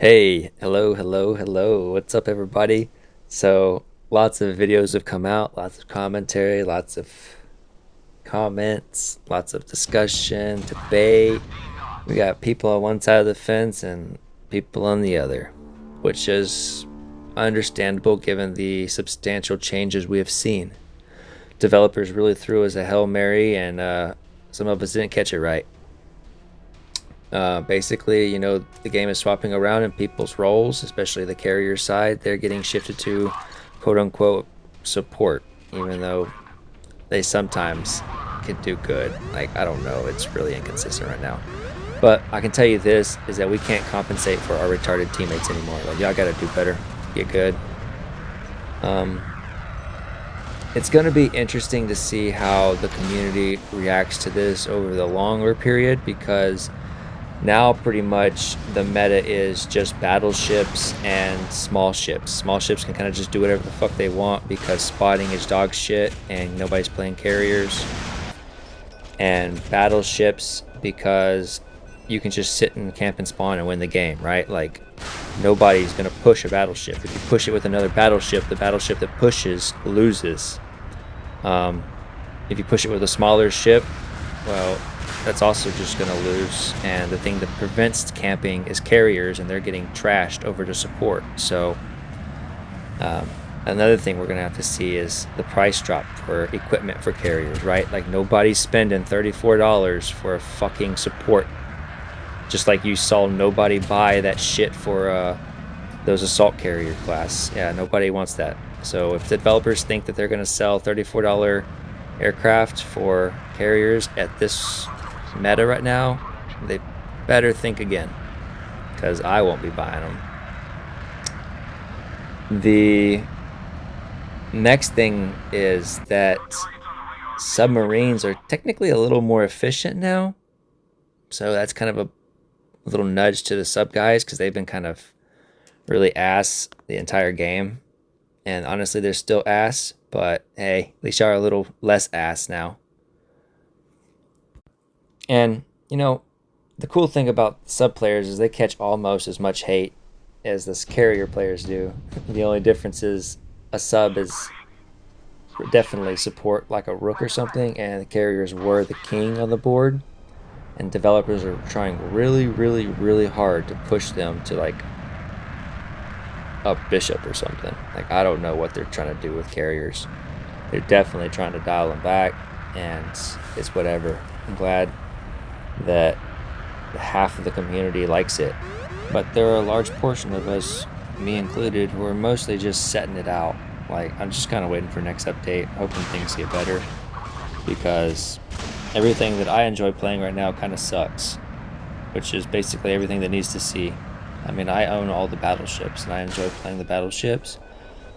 Hey, hello. What's up, everybody? So, lots of videos have come out, lots of commentary, lots of comments, lots of discussion, debate. We got people on one side of the fence and people on the other, which is understandable given the substantial changes we have seen. Developers really threw us a Hail Mary, and some of us didn't catch it right. Basically, the game is swapping around in people's roles, especially the carrier side. They're getting shifted to quote unquote support, even though they sometimes can do good. Like, I don't know, it's really inconsistent right now. But I can tell you this is that we can't compensate for our retarded teammates anymore. Like, y'all gotta do better, get good. Um, it's going to be interesting to see how the community reacts to this over the longer period, because now pretty much the meta is just battleships and small ships. Small ships can kind of just do whatever the fuck they want because spotting is dog shit and nobody's playing carriers. And battleships because you can just sit and camp and spawn and win the game, right? Like, nobody's gonna push a battleship. If you push it with another battleship, the battleship that pushes loses. Um, if you push it with a smaller ship, well, that's also just going to lose. And the thing that prevents camping is carriers, and they're getting trashed over to support. So another thing we're going to have to see is the price drop for equipment for carriers, right? Like, nobody's spending $34 for a fucking support. Just like you saw nobody buy that shit for those assault carrier class. Yeah, nobody wants that. So if the developers think that they're going to sell $34 aircraft for carriers at this meta right now, they better think again, because I won't be buying them. The next thing is that submarines are technically a little more efficient now. So that's kind of a little nudge to the sub guys, because they've been kind of really ass the entire game. And honestly, they're still ass, but hey, at least y'all are a little less ass now. And, the cool thing about sub players is they catch almost as much hate as the carrier players do. The only difference is a sub is definitely support like a rook or something, and the carriers were the king on the board. And developers are trying really hard to push them to like a bishop or something. Like, I don't know what they're trying to do with carriers. They're definitely trying to dial them back, and it's whatever. I'm glad that half of the community likes it, but there are a large portion of us, me included, who are mostly just setting it out. Like, I'm just kind of waiting for next update, hoping things get better, because everything that I enjoy playing right now kind of sucks, which is basically everything that needs to see. I mean, I own all the battleships and I enjoy playing the battleships,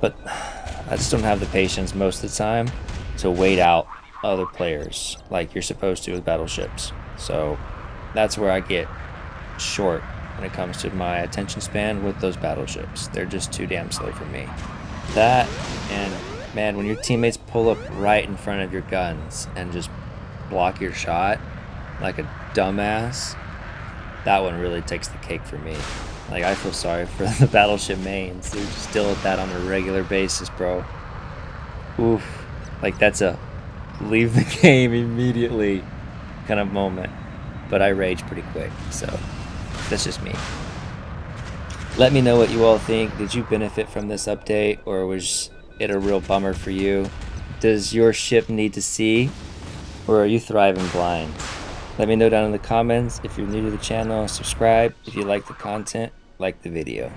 but I just don't have the patience most of the time to wait out other players like you're supposed to with battleships. So that's where I get short when it comes to my attention span with those battleships. They're just too damn slow for me. That, and man, when your teammates pull up right in front of your guns and just block your shot like a dumbass, that one really takes the cake for me. Like, I feel sorry for the battleship mains. They're just deal with that on a regular basis, bro. Oof. Like, that's a leave the game immediately kind of moment. But I rage pretty quick, so that's just me. Let me know what you all think. Did you benefit from this update, or was it a real bummer for you? Does your ship need to see, or are you thriving blind? Let me know down in the comments. If you're new to the channel, subscribe. If you like the content, like the video.